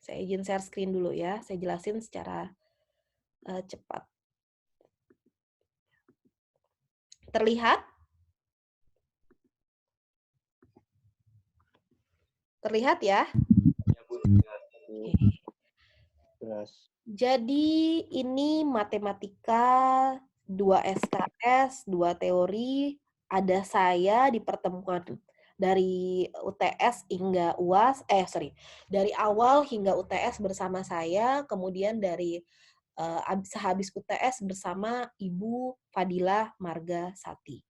Saya izin share screen dulu ya. Saya jelasin secara cepat. Terlihat? Terlihat ya? Oke. Jadi ini matematika 2 SKS, 2 teori, ada saya di pertemuan dari UTS hingga UAS, dari awal hingga UTS bersama saya, kemudian dari sehabis UTS bersama Ibu Fadilah Marga Sati.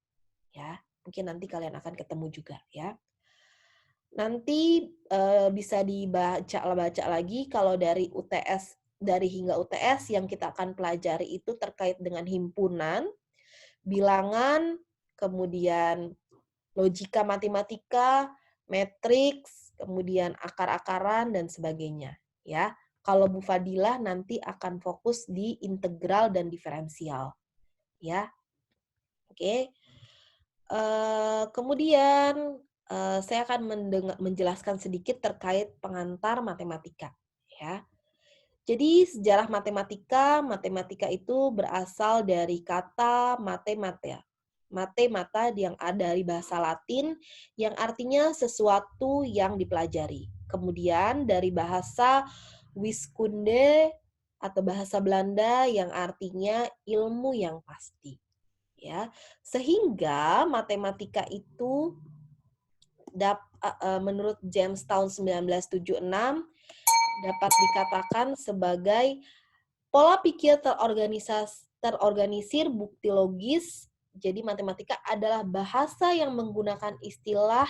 Ya, mungkin nanti kalian akan ketemu juga ya. Nanti bisa baca lagi kalau dari UTS, dari hingga UTS yang kita akan pelajari itu terkait dengan himpunan, bilangan, kemudian logika matematika, matriks, kemudian akar-akaran dan sebagainya ya. Kalau Bu Fadilah nanti akan fokus di integral dan diferensial ya. Oke. Kemudian saya akan menjelaskan sedikit terkait pengantar matematika ya. Jadi sejarah matematika, matematika itu berasal dari kata matemata. Mata yang ada dari bahasa Latin yang artinya sesuatu yang dipelajari. Kemudian dari bahasa wiskunde atau bahasa Belanda yang artinya ilmu yang pasti. Ya, sehingga matematika itu menurut James tahun 1976 dapat dikatakan sebagai pola pikir terorganisir bukti logis. Jadi matematika adalah bahasa yang menggunakan istilah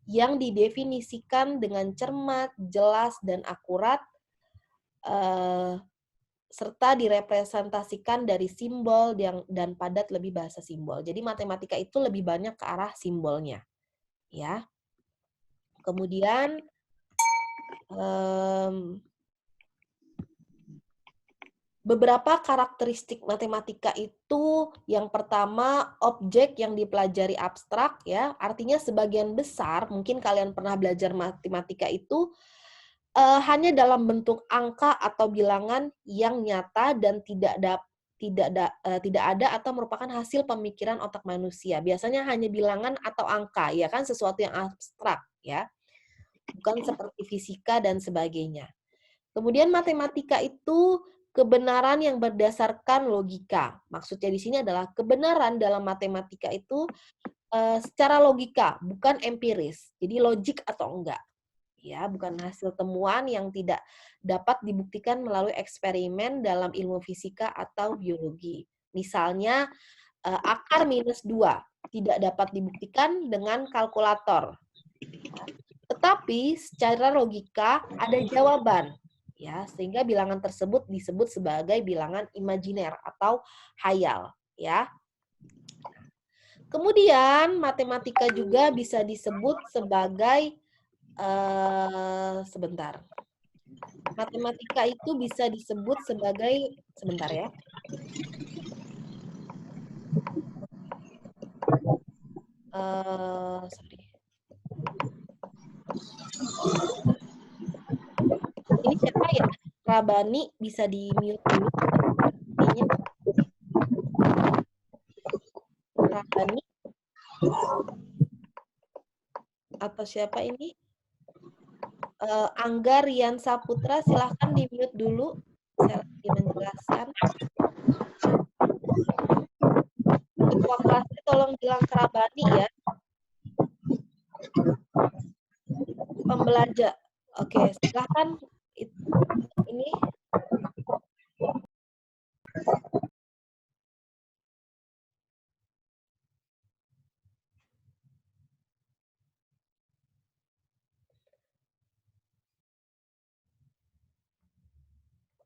yang didefinisikan dengan cermat, jelas, dan akurat, serta direpresentasikan dari simbol dan padat lebih bahasa simbol. Jadi matematika itu lebih banyak ke arah simbolnya. Ya. Kemudian beberapa karakteristik matematika itu, yang pertama objek yang dipelajari abstrak ya, artinya sebagian besar mungkin kalian pernah belajar matematika itu hanya dalam bentuk angka atau bilangan yang nyata dan tidak ada atau merupakan hasil pemikiran otak manusia. Biasanya hanya bilangan atau angka, ya kan, sesuatu yang abstrak ya. Bukan seperti fisika dan sebagainya. Kemudian matematika itu kebenaran yang berdasarkan logika. Maksudnya di sini adalah kebenaran dalam matematika itu secara logika, bukan empiris. Jadi logik atau enggak. Ya, bukan hasil temuan yang tidak dapat dibuktikan melalui eksperimen dalam ilmu fisika atau biologi. Misalnya akar minus 2 tidak dapat dibuktikan dengan kalkulator. Tetapi secara logika ada jawaban, ya, sehingga bilangan tersebut disebut sebagai bilangan imajiner atau hayal, ya. Kemudian matematika juga bisa disebut sebagai sebentar. Matematika itu bisa disebut sebagai sebentar ya. Sorry. Ini siapa ya? Rabani, bisa di-mute dulu. Rabani. Atau siapa ini? Angga Rian Saputra, silahkan di-mute dulu. Saya lagi menjelaskan. Ketua kelasnya tolong bilang ke Rabani ya. Pembelajar. Oke, silahkan. Ini.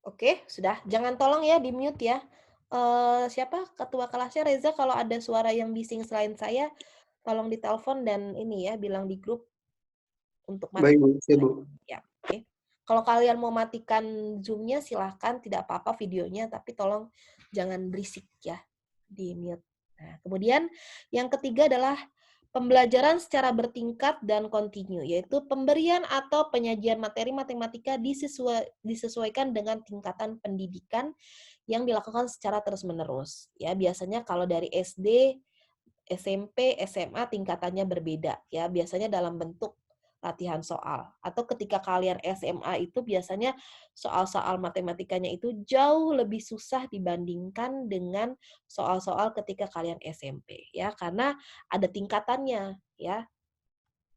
Oke, sudah. Jangan tolong ya di-mute ya. Siapa ketua kelasnya? Reza, kalau ada suara yang bising selain saya, tolong ditelepon dan ini ya, bilang di grup untuk Baik, Bu. Bu. Ya, oke. Kalau kalian mau matikan Zoom-nya silahkan, tidak apa-apa videonya, tapi tolong jangan berisik ya, di mute. Nah, kemudian yang ketiga adalah Pembelajaran secara bertingkat dan kontinu, yaitu pemberian atau penyajian materi matematika disesuaikan dengan tingkatan pendidikan yang dilakukan secara terus-menerus. Ya, biasanya kalau dari SD, SMP, SMA tingkatannya berbeda. Ya, biasanya dalam bentuk latihan soal. Atau ketika kalian SMA itu biasanya soal-soal matematikanya itu jauh lebih susah dibandingkan dengan soal-soal ketika kalian SMP. Ya, karena ada tingkatannya. Ya,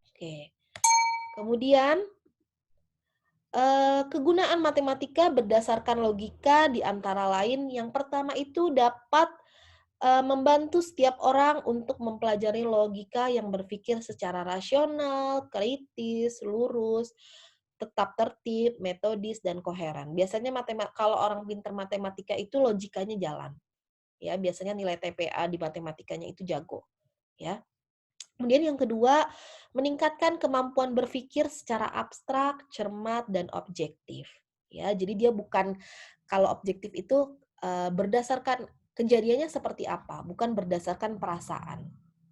oke. Kemudian kegunaan matematika berdasarkan logika di antara lain yang pertama itu dapat membantu setiap orang untuk mempelajari logika yang berpikir secara rasional, kritis, lurus, tetap tertib, metodis, dan koheren. Biasanya kalau orang pintar matematika itu logikanya jalan. Ya, biasanya nilai TPA di matematikanya itu jago. Ya. Kemudian yang kedua, meningkatkan kemampuan berpikir secara abstrak, cermat, dan objektif. Ya, jadi dia bukan, kalau objektif itu berdasarkan kejadiannya seperti apa, bukan berdasarkan perasaan.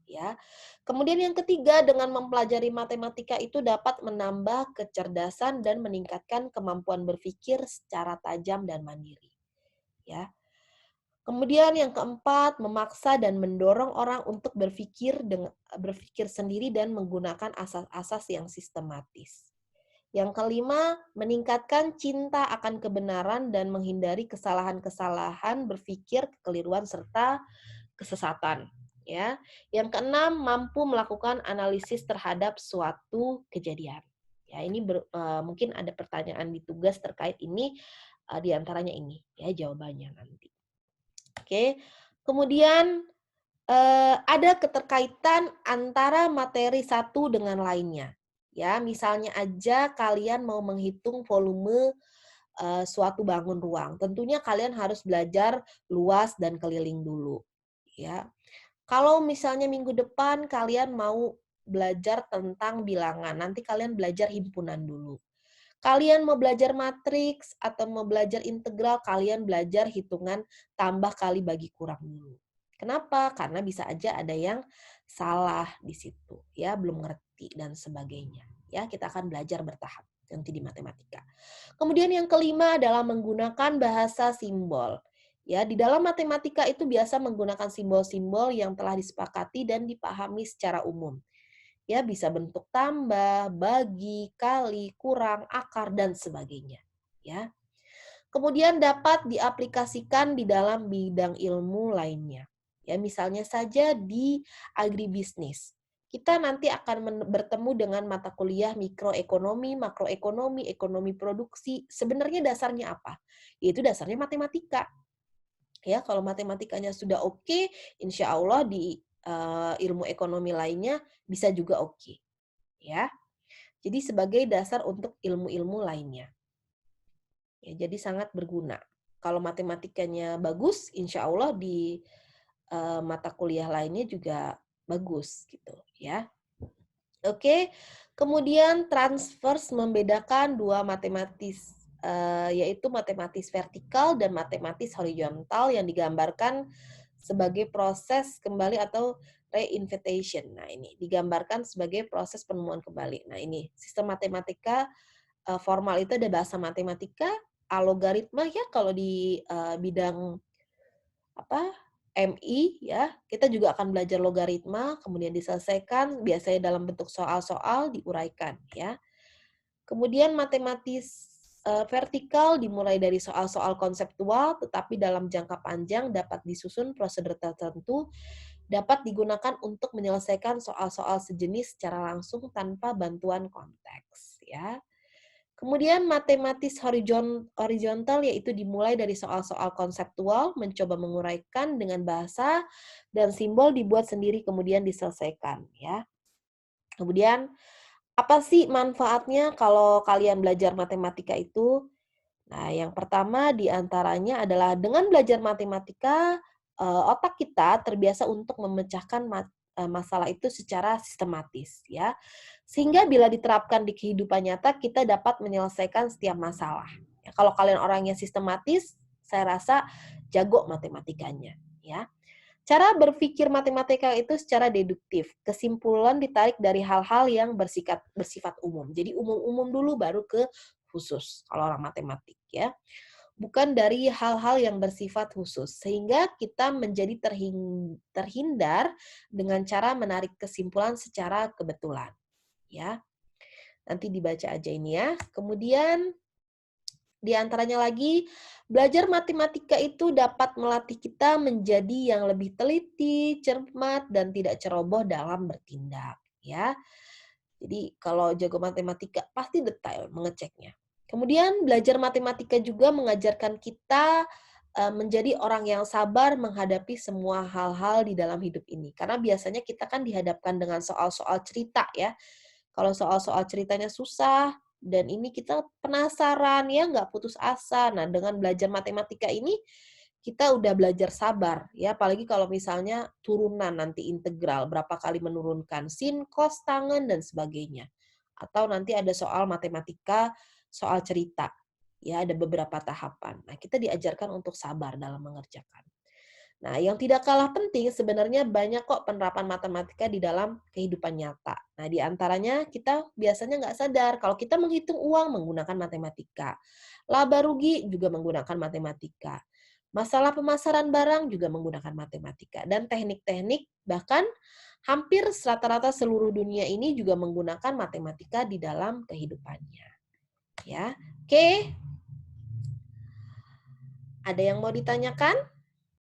Ya. Kemudian yang ketiga, dengan mempelajari matematika itu dapat menambah kecerdasan dan meningkatkan kemampuan berpikir secara tajam dan mandiri. Ya. Kemudian yang keempat, memaksa dan mendorong orang untuk berpikir sendiri dan menggunakan asas-asas yang sistematis. Yang kelima, meningkatkan cinta akan kebenaran dan menghindari kesalahan-kesalahan berpikir, kekeliruan, serta kesesatan. Ya. Yang keenam, mampu melakukan analisis terhadap suatu kejadian. Ya, ini mungkin ada pertanyaan di tugas terkait ini, di antaranya ini ya jawabannya nanti. Oke, kemudian ada keterkaitan antara materi satu dengan lainnya. Ya, misalnya aja kalian mau menghitung volume suatu bangun ruang. Tentunya kalian harus belajar luas dan keliling dulu. Ya, kalau misalnya minggu depan kalian mau belajar tentang bilangan, nanti kalian belajar himpunan dulu. Kalian mau belajar matriks atau mau belajar integral, kalian belajar hitungan tambah kali bagi kurang dulu. Kenapa? Karena bisa aja ada yang salah di situ, ya, belum ngerti dan sebagainya. Ya, kita akan belajar bertahap nanti di matematika. Kemudian yang kelima adalah menggunakan bahasa simbol. Ya, di dalam matematika itu biasa menggunakan simbol-simbol yang telah disepakati dan dipahami secara umum. Ya, bisa bentuk tambah, bagi, kali, kurang, akar, dan sebagainya. Ya. Kemudian dapat diaplikasikan di dalam bidang ilmu lainnya. Ya, misalnya saja di agribisnis. Kita nanti akan bertemu dengan mata kuliah mikroekonomi, makroekonomi, ekonomi produksi. Sebenarnya dasarnya apa? Yaitu dasarnya matematika. Ya, kalau matematikanya sudah oke, insya Allah di ilmu ekonomi lainnya bisa juga oke. Ya, jadi sebagai dasar untuk ilmu-ilmu lainnya. Ya, jadi sangat berguna. Kalau matematikanya bagus, insya Allah di mata kuliah lainnya juga bagus gitu ya. Oke, kemudian transverse membedakan dua matematis, yaitu matematis vertikal dan matematis horizontal yang digambarkan sebagai proses kembali atau reinvitation. Nah, ini digambarkan sebagai proses penemuan kembali. Nah, ini sistem matematika formal itu ada bahasa matematika, algoritma ya kalau di bidang apa MI ya, kita juga akan belajar logaritma, kemudian diselesaikan biasanya dalam bentuk soal-soal diuraikan ya. Kemudian matematis vertikal dimulai dari soal-soal konseptual, tetapi dalam jangka panjang dapat disusun prosedur tertentu, dapat digunakan untuk menyelesaikan soal-soal sejenis secara langsung tanpa bantuan konteks ya. Kemudian matematis horizontal yaitu dimulai dari soal-soal konseptual, mencoba menguraikan dengan bahasa dan simbol dibuat sendiri kemudian diselesaikan ya. Kemudian apa sih manfaatnya kalau kalian belajar matematika itu? Nah, yang pertama di antaranya adalah dengan belajar matematika, otak kita terbiasa untuk memecahkan masalah itu secara sistematis ya. Sehingga bila diterapkan di kehidupan nyata, kita dapat menyelesaikan setiap masalah. Ya, kalau kalian orangnya sistematis, saya rasa jago matematikanya ya. Cara berpikir matematika itu secara deduktif. Kesimpulan ditarik dari hal-hal yang bersifat umum. Jadi umum-umum dulu baru ke khusus kalau orang matematik ya. Bukan dari hal-hal yang bersifat khusus. Sehingga kita menjadi terhindar dengan cara menarik kesimpulan secara kebetulan. Ya. Nanti dibaca aja ini ya. Kemudian di antaranya lagi, belajar matematika itu dapat melatih kita menjadi yang lebih teliti, cermat, dan tidak ceroboh dalam bertindak. Ya, jadi kalau jago matematika pasti detail mengeceknya. Kemudian belajar matematika juga mengajarkan kita menjadi orang yang sabar menghadapi semua hal-hal di dalam hidup ini. Karena biasanya kita kan dihadapkan dengan soal-soal cerita ya. Kalau soal-soal ceritanya susah, dan ini kita penasaran ya, nggak putus asa. Nah, dengan belajar matematika ini, kita udah belajar sabar ya, apalagi kalau misalnya turunan nanti integral, berapa kali menurunkan sin, cos, tangen, dan sebagainya. Atau nanti ada soal matematika, soal cerita. Ya, ada beberapa tahapan. Nah, kita diajarkan untuk sabar dalam mengerjakan. Nah, yang tidak kalah penting sebenarnya banyak kok penerapan matematika di dalam kehidupan nyata. Nah, di antaranya kita biasanya nggak sadar kalau kita menghitung uang menggunakan matematika. Laba rugi juga menggunakan matematika. Masalah pemasaran barang juga menggunakan matematika. Dan teknik-teknik bahkan hampir rata-rata seluruh dunia ini juga menggunakan matematika di dalam kehidupannya. Ya, oke. Ada yang mau ditanyakan?